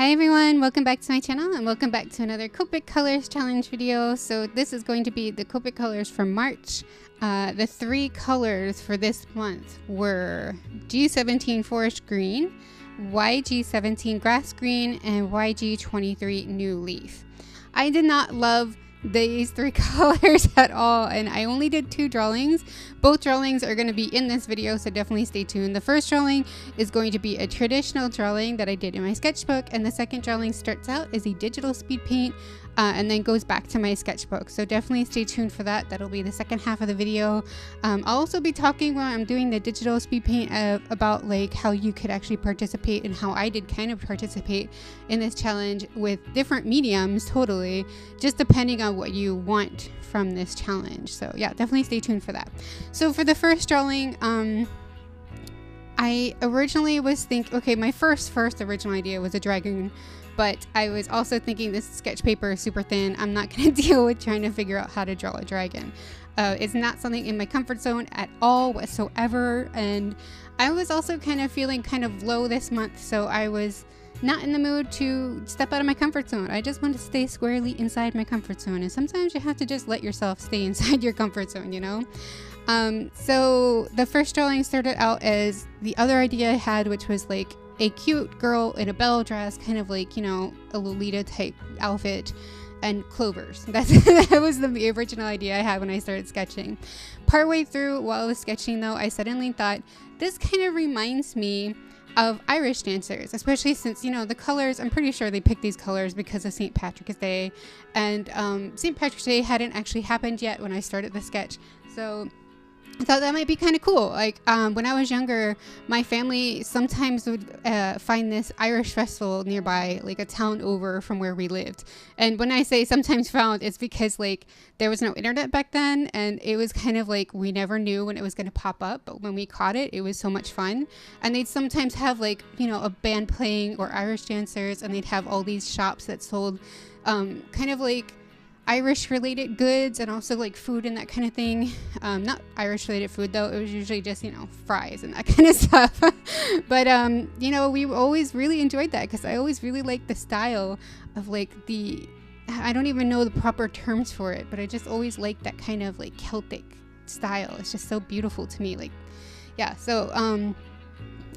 Hi everyone, welcome back to my channel and welcome back to another Copic Colors challenge video. So this is going to be the Copic Colors for March. The three colors for this month were G17 Forest Green, YG17 Grass Green, and YG23 New Leaf. I did not love these three colors at all, and I only did two drawings. Both drawings are going to be in this video, so definitely stay tuned. The first drawing is going to be a traditional drawing that I did in my sketchbook, and the second drawing starts out as a digital speed paint and then goes back to my sketchbook, so definitely stay tuned for that. That'll be the second half of the video. I'll also be talking while I'm doing the digital speed paint about like how you could actually participate and how I did kind of participate in this challenge with different mediums, totally, just depending on what you want from this challenge. So yeah, definitely stay tuned for that. So for the first drawing, I originally was thinking, okay, my first original idea was a dragon, but I was also thinking this sketch paper is super thin. I'm not going to deal with trying to figure out how to draw a dragon. It's not something in my comfort zone at all whatsoever, and I was also kind of feeling kind of low this month, so I was not in the mood to step out of my comfort zone. I just want to stay squarely inside my comfort zone, and sometimes you have to just let yourself stay inside your comfort zone, you know? So the first drawing started out as the other idea I had, which was like a cute girl in a bell dress, kind of like, you know, a Lolita type outfit, and clovers. That was the original idea I had when I started sketching. Partway through while I was sketching though, I suddenly thought, this kind of reminds me of Irish dancers, especially since, you know, the colors, I'm pretty sure they picked these colors because of St. Patrick's Day, and St. Patrick's Day hadn't actually happened yet when I started the sketch, so I thought that might be kind of cool. Like when I was younger, my family sometimes would find this Irish festival nearby, like a town over from where we lived. And when I say sometimes found, it's because like there was no internet back then, and it was kind of like we never knew when it was going to pop up, but when we caught it, it was so much fun. And they'd sometimes have like, you know, a band playing or Irish dancers, and they'd have all these shops that sold kind of like Irish related goods and also like food and that kind of thing. Not Irish related food though, it was usually just, you know, fries and that kind of stuff. But you know, we always really enjoyed that because I always really liked the style of like I don't even know the proper terms for it, but I just always liked that kind of like Celtic style. It's just so beautiful to me. Like, yeah, so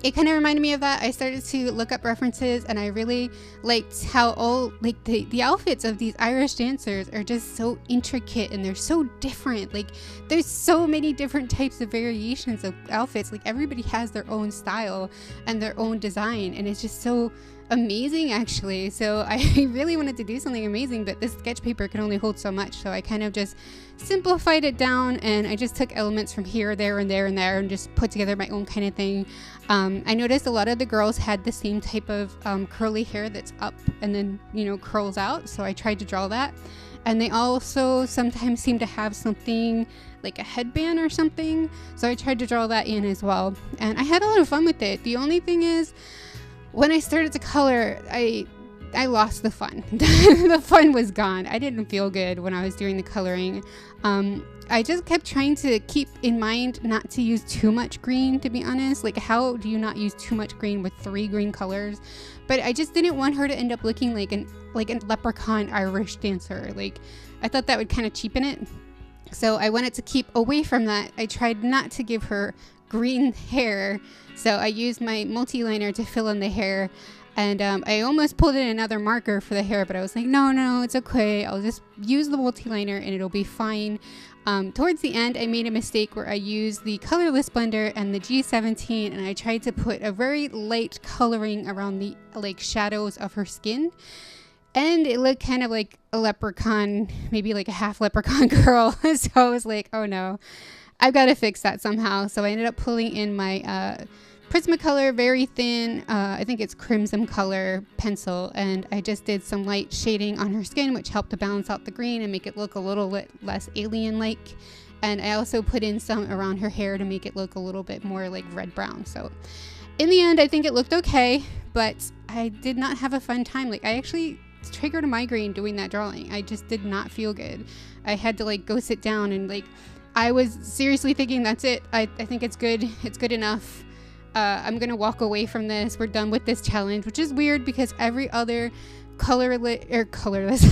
it kind of reminded me of that. I started to look up references, and I really liked how all like the outfits of these Irish dancers are just so intricate, and they're so different. Like there's so many different types of variations of outfits. Like everybody has their own style and their own design, and it's just so amazing actually. So I really wanted to do something amazing, but this sketch paper can only hold so much, so I kind of just simplified it down, and I just took elements from here, there, and there, and there, and just put together my own kind of thing. I noticed a lot of the girls had the same type of curly hair that's up and then, you know, curls out, so I tried to draw that. And they also sometimes seem to have something like a headband or something, so I tried to draw that in as well, and I had a lot of fun with it. The only thing is, when I started to color, I lost the fun. The fun was gone. I didn't feel good when I was doing the coloring. I just kept trying to keep in mind not to use too much green, to be honest. Like, how do you not use too much green with three green colors? But I just didn't want her to end up looking like a leprechaun Irish dancer. Like, I thought that would kind of cheapen it. So I wanted to keep away from that. I tried not to give her green hair, so I used my multi-liner to fill in the hair, and I almost pulled in another marker for the hair, but I was like, no, it's okay, I'll just use the multi-liner and it'll be fine. Towards the end, I made a mistake where I used the colorless blender and the G17, and I tried to put a very light coloring around the like shadows of her skin, and it looked kind of like a leprechaun, maybe like a half leprechaun girl. So I was like, oh no, I've got to fix that somehow. So I ended up pulling in my Prismacolor very thin, I think it's crimson color pencil, and I just did some light shading on her skin, which helped to balance out the green and make it look a little bit less alien-like. And I also put in some around her hair to make it look a little bit more like red-brown. So in the end, I think it looked okay, but I did not have a fun time. Like, I actually triggered a migraine doing that drawing. I just did not feel good. I had to like go sit down, and like I was seriously thinking, that's it. I think it's good. It's good enough. I'm gonna walk away from this. We're done with this challenge, which is weird because every other colorless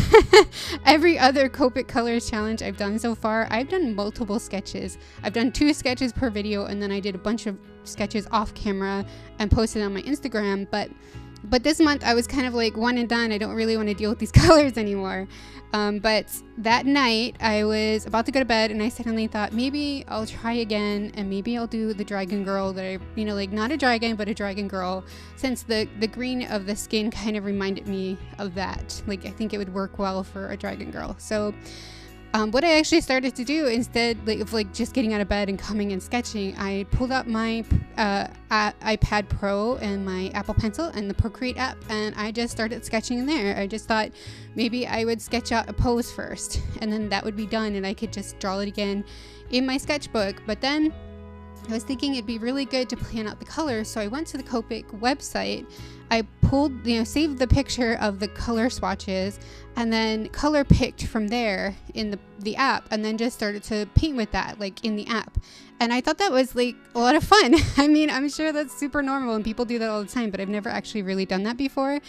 every other Copic colors challenge I've done so far, I've done multiple sketches. I've done 2 sketches per video, and then I did a bunch of sketches off camera and posted on my Instagram. But this month I was kind of like one and done. I don't really want to deal with these colors anymore. But that night I was about to go to bed, and I suddenly thought maybe I'll try again, and maybe I'll do the dragon girl that I, you know, like not a dragon but a dragon girl, since the green of the skin kind of reminded me of that. Like I think it would work well for a dragon girl. So what I actually started to do instead of just getting out of bed and coming and sketching, I pulled up my iPad Pro and my Apple Pencil and the Procreate app, and I just started sketching in there. I just thought maybe I would sketch out a pose first, and then that would be done, and I could just draw it again in my sketchbook. But then I was thinking it'd be really good to plan out the colors, so I went to the Copic website. I pulled, saved the picture of the color swatches, and then color picked from there in the app, and then just started to paint with that, like in the app. And I thought that was like a lot of fun. I mean, I'm sure that's super normal and people do that all the time, but I've never actually really done that before.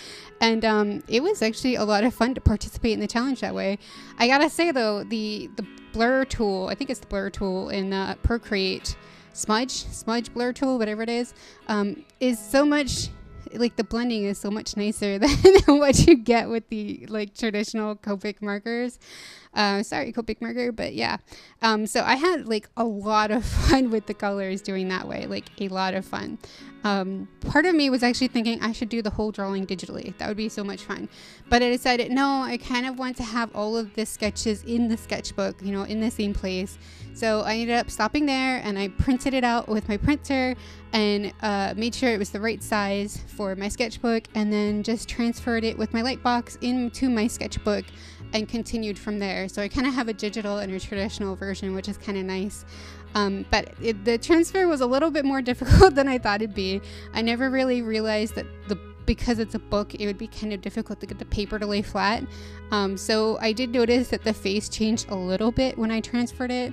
And it was actually a lot of fun to participate in the challenge that way. I gotta say though, the blur tool, I think it's the blur tool in Procreate, smudge blur tool, whatever it is so much, like the blending is so much nicer than what you get with the like traditional Copic markers. Sorry, Copic marker, but yeah. So I had like a lot of fun with the colors doing that way, like a lot of fun. Part of me was actually thinking I should do the whole drawing digitally. That would be so much fun. But I decided, no, I kind of want to have all of the sketches in the sketchbook, in the same place. So I ended up stopping there, and I printed it out with my printer and made sure it was the right size for my sketchbook, and then just transferred it with my Lightbox into my sketchbook and continued from there. So I kind of have a digital and a traditional version, which is kind of nice. But the transfer was a little bit more difficult than I thought it'd be. I never really realized that because it's a book, it would be kind of difficult to get the paper to lay flat. So I did notice that the face changed a little bit when I transferred it.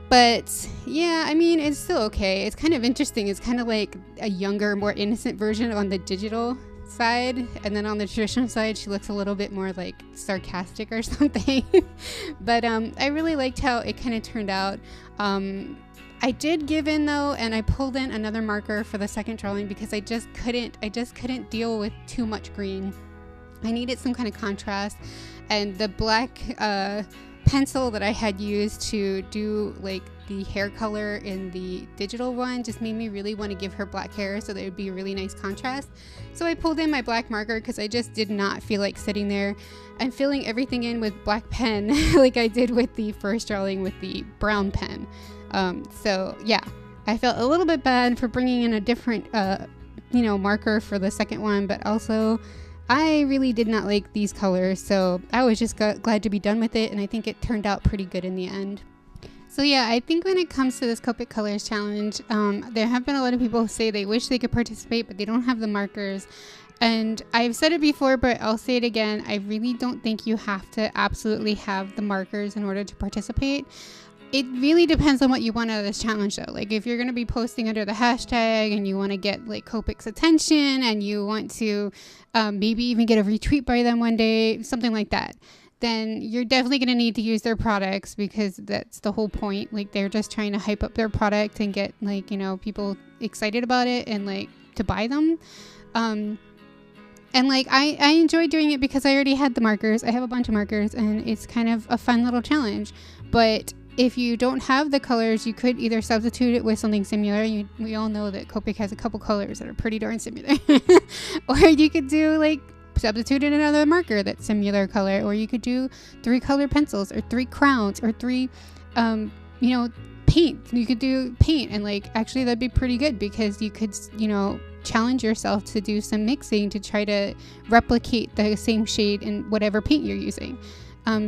But yeah, I mean, it's still okay. It's kind of interesting. It's kind of like a younger, more innocent version on the digital side, and then on the traditional side she looks a little bit more like sarcastic or something. But I really liked how it kind of turned out. I did give in though, and I pulled in another marker for the second drawing because I just couldn't deal with too much green. I needed some kind of contrast, and the black pencil that I had used to do like the hair color in the digital one just made me really want to give her black hair, so that it would be a really nice contrast. So I pulled in my black marker because I just did not feel like sitting there and filling everything in with black pen like I did with the first drawing with the brown pen. So yeah, I felt a little bit bad for bringing in a different marker for the second one, but also I really did not like these colors, so I was just glad to be done with it, and I think it turned out pretty good in the end. So yeah, I think when it comes to this Copic Colors Challenge, there have been a lot of people who say they wish they could participate, but they don't have the markers. And I've said it before, but I'll say it again. I really don't think you have to absolutely have the markers in order to participate. It really depends on what you want out of this challenge though. Like if you're going to be posting under the hashtag and you want to get like Copic's attention, and you want to maybe even get a retweet by them one day, something like that, then you're definitely going to need to use their products, because that's the whole point. Like they're just trying to hype up their product and get like, people excited about it and like to buy them. And like I enjoy doing it because I already had the markers. I have a bunch of markers, and it's kind of a fun little challenge. But if you don't have the colors, you could either substitute it with something similar. We all know that Copic has a couple colors that are pretty darn similar. Or you could do like substitute in another marker that's similar color, or you could do 3 color pencils, or 3 crowns, or 3 paint. You could do paint, and like actually that'd be pretty good, because you could challenge yourself to do some mixing to try to replicate the same shade in whatever paint you're using.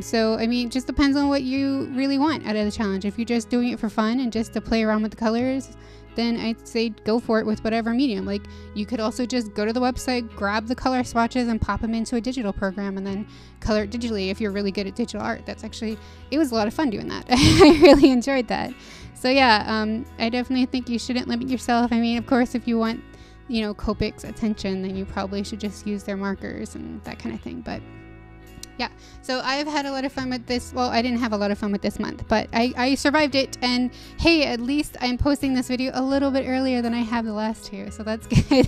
So I mean, it just depends on what you really want out of the challenge. If you're just doing it for fun and just to play around with the colors, then I'd say go for it with whatever medium. Like you could also just go to the website, grab the color swatches, and pop them into a digital program, and then color it digitally if you're really good at digital art. It was a lot of fun doing that. I really enjoyed that. So yeah, I definitely think you shouldn't limit yourself. I mean, of course, if you want, you know, Copic's attention, then you probably should just use their markers and that kind of thing. But yeah, so I've had a lot of fun with this. Well, I didn't have a lot of fun with this month, but I survived it. And hey, at least I'm posting this video a little bit earlier than I have the last two, so that's good.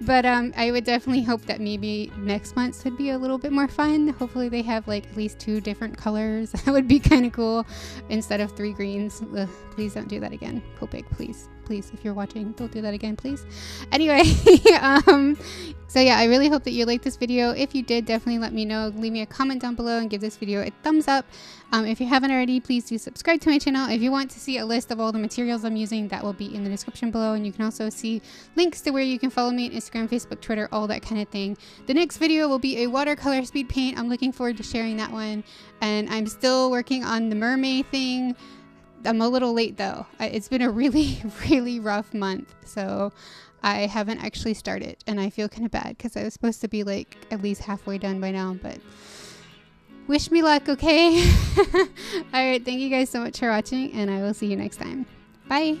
But I would definitely hope that maybe next month would be a little bit more fun. Hopefully they have like at least 2 different colors. That would be kind of cool instead of 3 greens. Ugh, please don't do that again, Copic, please. Please, if you're watching, don't do that again, please. Anyway, so yeah, I really hope that you liked this video. If you did, definitely let me know. Leave me a comment down below and give this video a thumbs up. If you haven't already, please do subscribe to my channel. If you want to see a list of all the materials I'm using, that will be in the description below. And you can also see links to where you can follow me on Instagram, Facebook, Twitter, all that kind of thing. The next video will be a watercolor speed paint. I'm looking forward to sharing that one. And I'm still working on the mermaid thing. I'm a little late though. It's been a really, really rough month. So I haven't actually started and I feel kind of bad because I was supposed to be like at least halfway done by now, but wish me luck, okay? All right. Thank you guys so much for watching and I will see you next time. Bye.